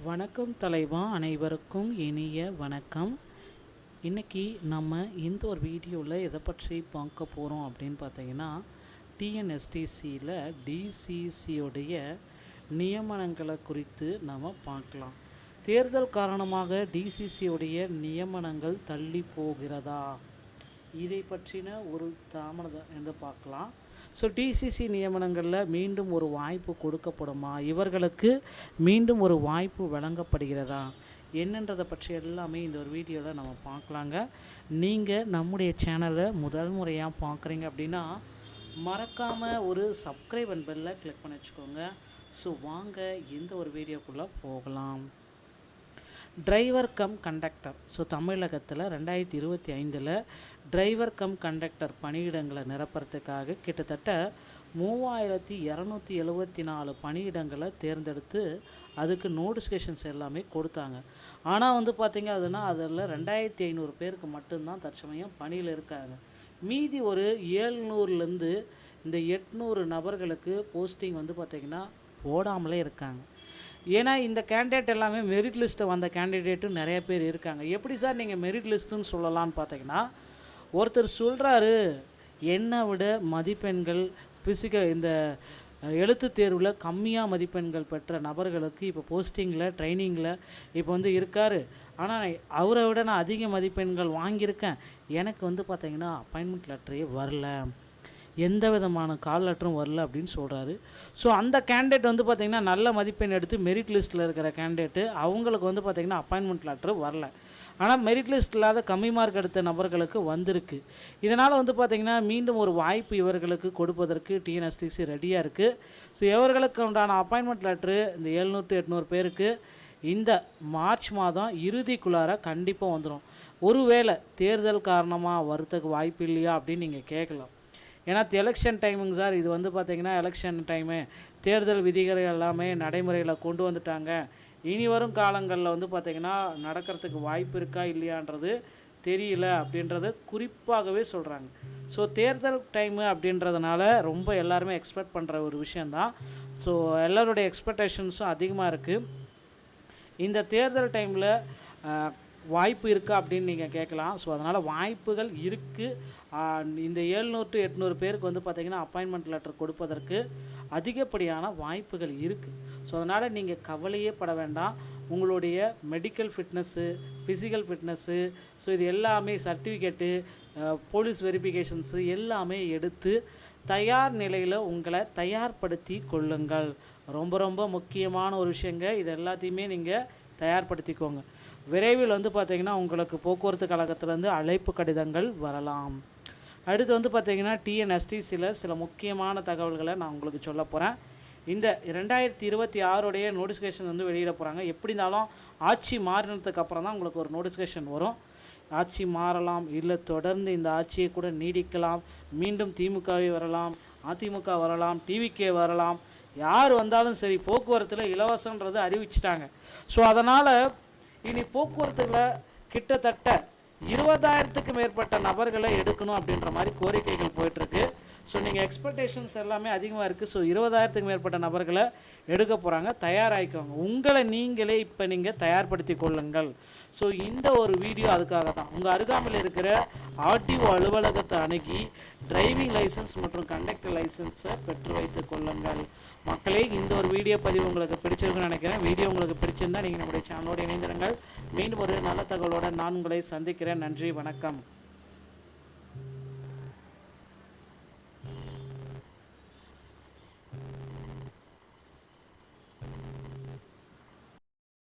வணக்கம் தலைவா, அனைவருக்கும் இனிய வணக்கம். இன்றைக்கி நம்ம இந்த ஒரு வீடியோவில் எதை பற்றி பார்க்க போகிறோம் அப்படின்னு பார்த்தீங்கன்னா, டிஎன்எஸ்டிசியில் டிசிசியோடைய நியமனங்களை குறித்து நம்ம பார்க்கலாம். தேர்தல் காரணமாக டிசிசியோடைய நியமனங்கள் தள்ளி போகிறதா, இதை பற்றின ஒரு தாமதம் என்று பார்க்கலாம். ஸோ டிசிசி நியமனங்களில் மீண்டும் ஒரு வாய்ப்பு கொடுக்கப்படுமா, இவர்களுக்கு மீண்டும் ஒரு வாய்ப்பு வழங்கப்படுகிறதா என்னன்றதை பற்றி எல்லாமே இந்த ஒரு வீடியோவில் நம்ம பார்க்கலாங்க. நீங்கள் நம்முடைய சேனலை முதல் முறையாக பார்க்குறீங்க அப்படின்னா மறக்காமல் ஒரு சப்ஸ்கிரைப் அண்ட் பெல்லை கிளிக் பண்ணி வச்சுக்கோங்க. ஸோ வாங்க இந்த ஒரு வீடியோக்குள்ளே போகலாம். Driver come conductor. ஸோ தமிழகத்தில் 2025 டிரைவர் கம் கண்டக்டர் பணியிடங்களை நிரப்புறதுக்காக கிட்டத்தட்ட 3274 பணியிடங்களை தேர்ந்தெடுத்து அதுக்கு நோட்டிஃபிகேஷன்ஸ் எல்லாமே கொடுத்தாங்க. ஆனால் பார்த்திங்க அதில் 2500 பேருக்கு மட்டும்தான் தற்சமயம் பணியில் இருக்காங்க. மீதி ஒரு 700லேருந்து இந்த 800 நபர்களுக்கு போஸ்டிங் பார்த்திங்கன்னா போடாமலே இருக்காங்க. ஏன்னா இந்த கேண்டிடேட் எல்லாமே மெரிட் லிஸ்ட்டை வந்த கேண்டிடேட்டும் நிறைய பேர் இருக்காங்க. எப்படி சார் நீங்கள் மெரிட் லிஸ்ட்டுன்னு சொல்லலான்னு பார்த்தீங்கன்னா, ஒருத்தர் சொல்கிறாரு என்னை விட மதிப்பெண்கள் இந்த எழுத்து தேர்வில் கம்மியாக மதிப்பெண்கள் பெற்ற நபர்களுக்கு இப்போ போஸ்டிங்கில் ட்ரைனிங்கில் இப்போ இருக்கார். ஆனால் அவரை விட நான் அதிக மதிப்பெண்கள் வாங்கியிருக்கேன், எனக்கு பார்த்தீங்கன்னா அப்பாயின்மெண்ட் லெட்டரே வரல, எந்த விதமான கால் லெட்டரும் வரல அப்படின்னு சொல்கிறாரு. ஸோ அந்த கேண்டிடேட் பார்த்திங்கன்னா நல்ல மதிப்பெண் எடுத்து மெரிட் லிஸ்ட்டில் இருக்கிற கேண்டிடேட்டு, அவங்களுக்கு பார்த்திங்கன்னா அப்பாயின்மெண்ட் லெட்டர் வரல. ஆனால் மெரிட் லிஸ்ட் இல்லாத கம்மி மார்க் எடுத்த நபர்களுக்கு வந்திருக்கு. இதனால் பார்த்திங்கன்னா மீண்டும் ஒரு வாய்ப்பு இவர்களுக்கு கொடுப்பதற்கு டிஎன்எஸ்டிசி ரெடியாக இருக்குது. ஸோ இவர்களுக்கு உண்டான அப்பாயின்மெண்ட் லெட்ரு இந்த 700-800 பேருக்கு இந்த மார்ச் மாதம் இறுதிக்குள்ளார கண்டிப்பாக வந்துடும். ஒருவேளை தேர்தல் காரணமாக வரத்துக்கு வாய்ப்பு இல்லையா அப்படின்னு நீங்கள் கேட்கலாம். ஏன்னா எலெக்ஷன் டைமுங்க சார், இது பார்த்திங்கன்னா எலெக்ஷன் டைமு, தேர்தல் விதிகள் எல்லாமே நடைமுறையில் கொண்டு வந்துட்டாங்க, இனி வரும் காலங்களில் பார்த்திங்கன்னா நடக்கிறதுக்கு வாய்ப்பு இருக்கா இல்லையான்றது தெரியல அப்படின்றத குறிப்பாகவே சொல்கிறாங்க. ஸோ தேர்தல் டைமு அப்படின்றதுனால ரொம்ப எல்லாருமே எக்ஸ்பெக்ட் பண்ணுற ஒரு விஷயந்தான். ஸோ எல்லோருடைய எக்ஸ்பெக்டேஷன்ஸும் அதிகமாக இருக்குது. இந்த தேர்தல் டைமில் வாய்ப்பு இருக்கா அப்படின்னு நீங்கள் கேட்கலாம். ஸோ அதனால் வாய்ப்புகள் இருக்குது. இந்த 700-800 பேருக்கு பார்த்திங்கன்னா அப்பாயின்மெண்ட் லெட்டர் கொடுப்பதற்கு அதிகப்படியான வாய்ப்புகள் இருக்குது. ஸோ அதனால் நீங்கள் கவலையே பட வேண்டாம். உங்களுடைய medical fitness, physical fitness, so இது எல்லாமே சர்டிஃபிகேட்டு, போலீஸ் வெரிஃபிகேஷன்ஸு எல்லாமே எடுத்து தயார் நிலையில் உங்களை தயார்படுத்தி கொள்ளுங்கள். ரொம்ப ரொம்ப முக்கியமான ஒரு விஷயங்க. இது எல்லாத்தையுமே நீங்கள் தயார்படுத்திக்கோங்க. விரைவில் பார்த்திங்கன்னா உங்களுக்கு போக்குவரத்து கழகத்திலேருந்து அழைப்பு கடிதங்கள் வரலாம். அடுத்து பார்த்திங்கன்னா டிஎன்எஸ்டிசியில் சில முக்கியமான தகவல்களை நான் உங்களுக்கு சொல்ல போகிறேன். இந்த 2026 நோட்டிஃபிகேஷன் வெளியிட போகிறாங்க. எப்படி இருந்தாலும் ஆட்சி மாறினதுக்கு அப்புறம் தான் உங்களுக்கு ஒரு நோட்டிஃபிகேஷன் வரும். ஆட்சி மாறலாம், இல்லை தொடர்ந்து இந்த ஆட்சியை கூட நீடிக்கலாம், மீண்டும் திமுகவே வரலாம், அதிமுக வரலாம், டிவிகே வரலாம், யார் வந்தாலும் சரி போக்குவரத்தில் இலவசன்றது அறிவிச்சிட்டாங்க. ஸோ அதனால் இனி போக்குவரத்தில் கிட்டத்தட்ட 20,000க்கு மேற்பட்ட நபர்களை எடுக்கணும் அப்படின்ற மாதிரி கோரிக்கைகள் போயிட்டுருக்கு. ஸோ நீங்கள் எக்ஸ்பெக்டேஷன்ஸ் எல்லாமே அதிகமாக இருக்குது. ஸோ 20,000க்கு மேற்பட்ட நபர்களை எடுக்க போகிறாங்க. தயாராகிக்கோங்க, உங்களை நீங்களே இப்போ நீங்கள் தயார்படுத்தி கொள்ளுங்கள். ஸோ இந்த ஒரு வீடியோ அதுக்காக தான். உங்கள் அருகாமையில் இருக்கிற ஆர்டிஓ அலுவலகத்தை அணுகி டிரைவிங் லைசன்ஸ் மற்றும் கண்டக்டர் லைசன்ஸை பெற்று வைத்து கொள்ளுங்கள். மக்களே, இந்த ஒரு வீடியோ பதிவு உங்களுக்கு பிடிச்சிருக்குன்னு நினைக்கிறேன். வீடியோ உங்களுக்கு பிடிச்சிருந்தால் நீங்கள் நம்முடைய சேனலோடு இணைந்திருங்கள். மீண்டும் ஒரு நல்ல தகவலோடு நான் உங்களை சந்திக்கிறேன். நன்றி, வணக்கம்.